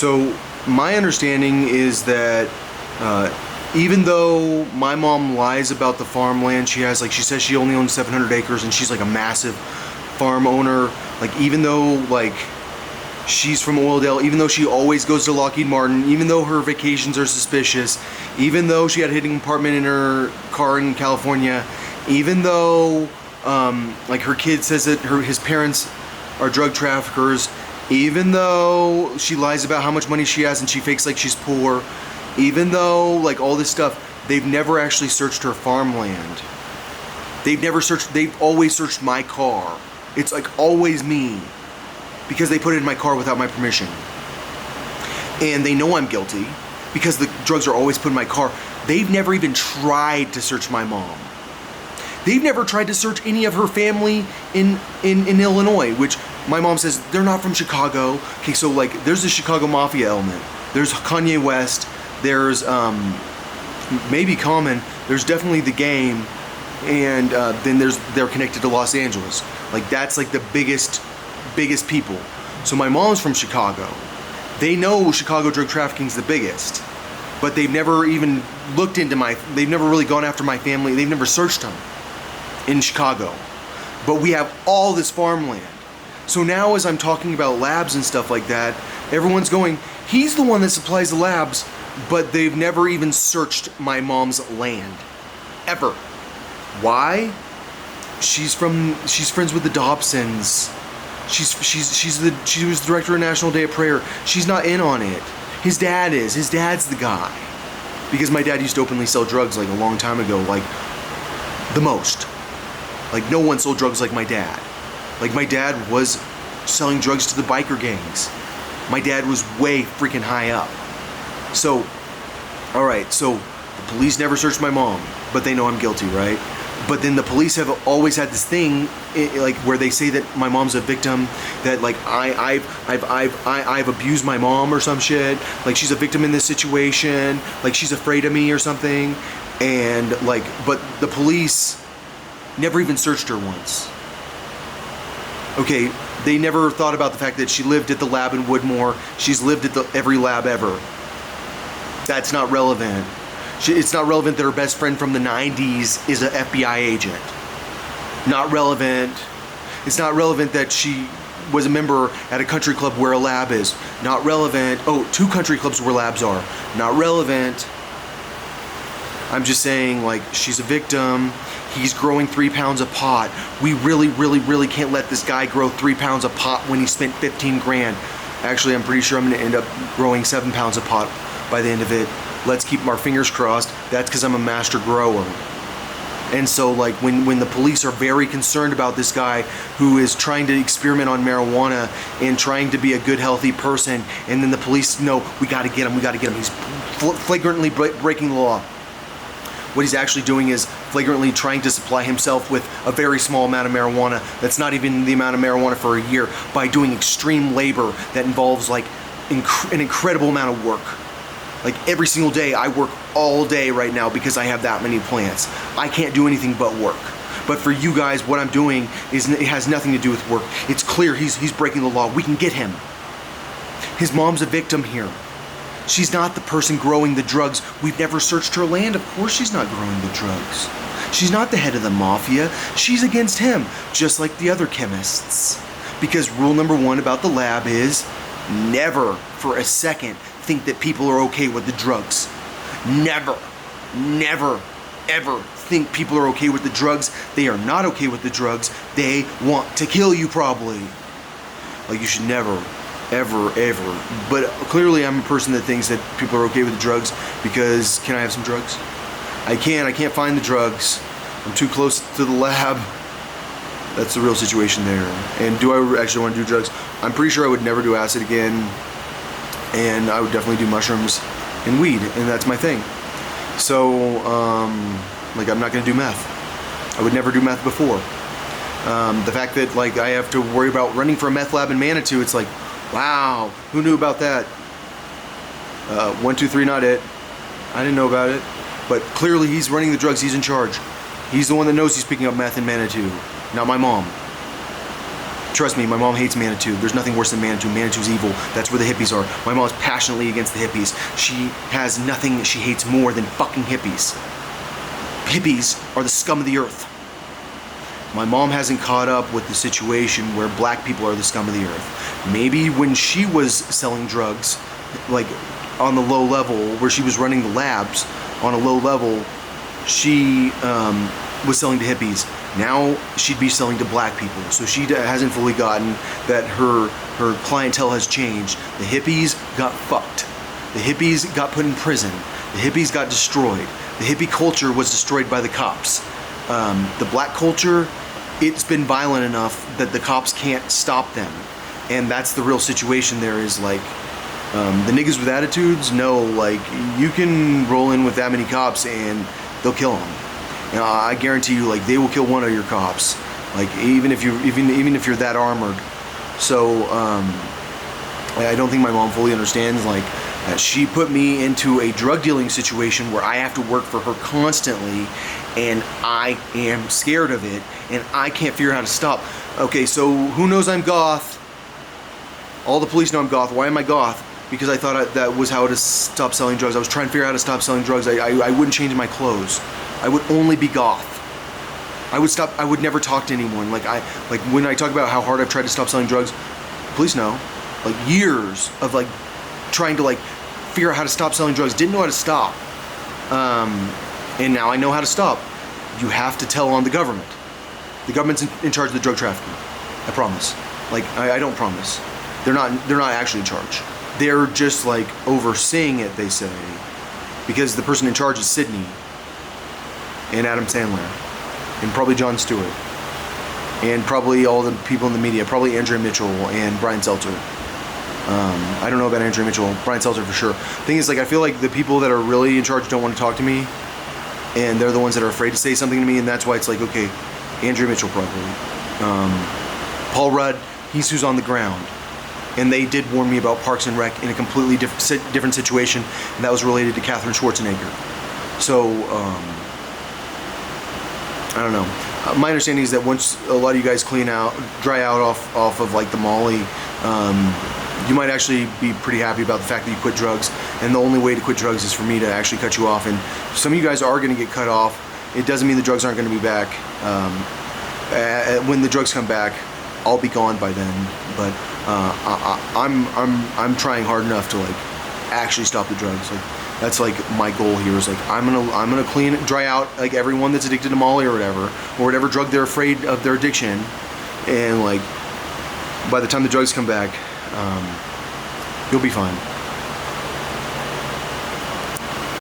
So my understanding is that even though my mom lies about the farmland she has, like she says she only owns 700 acres and she's like a massive farm owner, like even though like she's from Oildale, even though she always goes to Lockheed Martin, even though her vacations are suspicious, even though she had a hidden compartment in her car in California, even though like her kid says that his parents are drug traffickers, even though she lies about how much money she has and she fakes like she's poor, even though like all this stuff, they've never actually searched her farmland. They've always searched my car. It's like always me, because they put it in my car without my permission. And they know I'm guilty because the drugs are always put in my car. They've never even tried to search my mom. They've never tried to search any of her family in Illinois, which my mom says they're not from Chicago. Okay, so like there's the Chicago Mafia element. There's Kanye West. There's maybe Common. There's definitely The Game. And then they're connected to Los Angeles. Like that's like the biggest people. So my mom's from Chicago. They know Chicago drug trafficking's the biggest. But they've never even looked into they've never really gone after my family. They've never searched them in Chicago. But we have all this farmland. So now as I'm talking about labs and stuff like that, everyone's going, he's the one that supplies the labs, but they've never even searched my mom's land. Ever. Why? She's friends with the Dobsons. She was the director of National Day of Prayer. She's not in on it. His dad is. His dad's the guy. Because my dad used to openly sell drugs like a long time ago, like the most. Like no one sold drugs like my dad. Like my dad was selling drugs to the biker gangs. My dad was way freaking high up. So, all right, so the police never searched my mom, but they know I'm guilty, right? But then the police have always had this thing, like where they say that my mom's a victim, that like I've abused my mom or some shit, like she's a victim in this situation, like she's afraid of me or something, and like, but the police never even searched her once. Okay, they never thought about the fact that she lived at the lab in Woodmore. She's lived at every lab ever. That's not relevant. It's not relevant that her best friend from the 90s is an FBI agent. Not relevant. It's not relevant that she was a member at a country club where a lab is. Not relevant. Oh, 2 country clubs where labs are. Not relevant. I'm just saying, like, she's a victim. He's growing 3 pounds of pot. We really can't let this guy grow 3 pounds of pot when he spent 15 grand. Actually, I'm pretty sure I'm gonna end up growing 7 pounds of pot by the end of it. Let's keep our fingers crossed. That's because I'm a master grower. And so like when the police are very concerned about this guy who is trying to experiment on marijuana and trying to be a good, healthy person, and then the police know, we gotta get him, he's flagrantly breaking the law. What he's actually doing is flagrantly trying to supply himself with a very small amount of marijuana that's not even the amount of marijuana for a year, by doing extreme labor that involves like an incredible amount of work. Like every single day, I work all day right now because I have that many plants. I can't do anything but work. But for you guys, what I'm doing it has nothing to do with work. It's clear he's breaking the law. We can get him. His mom's a victim here. She's not the person growing the drugs. We've never searched her land. Of course she's not growing the drugs. She's not the head of the mafia. She's against him, just like the other chemists. Because rule number 1 about the lab is never for a second think that people are okay with the drugs. Never, ever think people are okay with the drugs. They are not okay with the drugs. They want to kill you probably. Like you should never, ever. But clearly I'm a person that thinks that people are okay with the drugs because, can I have some drugs? I can't find the drugs. I'm too close to the lab. That's the real situation there. And do I actually want to do drugs? I'm pretty sure I would never do acid again. And I would definitely do mushrooms and weed, and that's my thing. So, like I'm not gonna do meth. I would never do meth before. The fact that like I have to worry about running for a meth lab in Manitou, it's like, wow, who knew about that? 1, 2, 3, not it. I didn't know about it. But clearly he's running the drugs, he's in charge. He's the one that knows he's picking up meth in Manitou, not my mom. trust me, my mom hates Manitou. There's nothing worse than Manitou. Manitou's evil. That's where the hippies are. My mom's passionately against the hippies. She has nothing that she hates more than fucking hippies. Hippies are the scum of the earth. My mom hasn't caught up with the situation where black people are the scum of the earth. Maybe when she was selling drugs, like on the low level, where she was running the labs on a low level, she was selling to hippies. Now she'd be selling to black people. So she hasn't fully gotten that her clientele has changed. The hippies got fucked. The hippies got put in prison. The hippies got destroyed. The hippie culture was destroyed by the cops. The black culture, it's been violent enough that the cops can't stop them. And that's the real situation there is like, the niggas with attitudes know like you can roll in with that many cops and they'll kill them. I guarantee you, like, they will kill one of your cops, like even if you're that armored. So I don't think my mom fully understands like that she put me into a drug dealing situation where I have to work for her constantly, and I am scared of it, and I can't figure out how to stop. Okay, so who knows I'm goth? All the police know I'm goth. Why am I goth? Because I thought that was how to stop selling drugs. I was trying to figure out how to stop selling drugs. I wouldn't change my clothes. I would only be goth. I would never talk to anyone. Like when I talk about how hard I've tried to stop selling drugs, police know. Like years of like trying to like figure out how to stop selling drugs. Didn't know how to stop. And now I know how to stop. You have to tell on the government. The government's in charge of the drug trafficking. I promise. Like I don't promise. They're not actually in charge. They're just like overseeing it, they say, because the person in charge is Sydney and Adam Sandler and probably Jon Stewart and probably all the people in the media, probably Andrea Mitchell and Brian Seltzer. I don't know about Andrea Mitchell, Brian Seltzer for sure. Thing is, like, I feel like the people that are really in charge don't want to talk to me, and they're the ones that are afraid to say something to me, and that's why it's like, okay, Andrea Mitchell probably. Paul Rudd, he's who's on the ground. And they did warn me about Parks and Rec in a completely different situation, and that was related to Katherine Schwarzenegger. So, I don't know. My understanding is that once a lot of you guys dry out off of like the Molly, you might actually be pretty happy about the fact that you quit drugs. And the only way to quit drugs is for me to actually cut you off. And some of you guys are going to get cut off. It doesn't mean the drugs aren't going to be back. When the drugs come back, I'll be gone by then. But I'm trying hard enough to like actually stop the drugs. Like that's like my goal here is like I'm gonna dry out like everyone that's addicted to Molly or whatever drug they're afraid of their addiction, and like by the time the drugs come back, you'll be fine.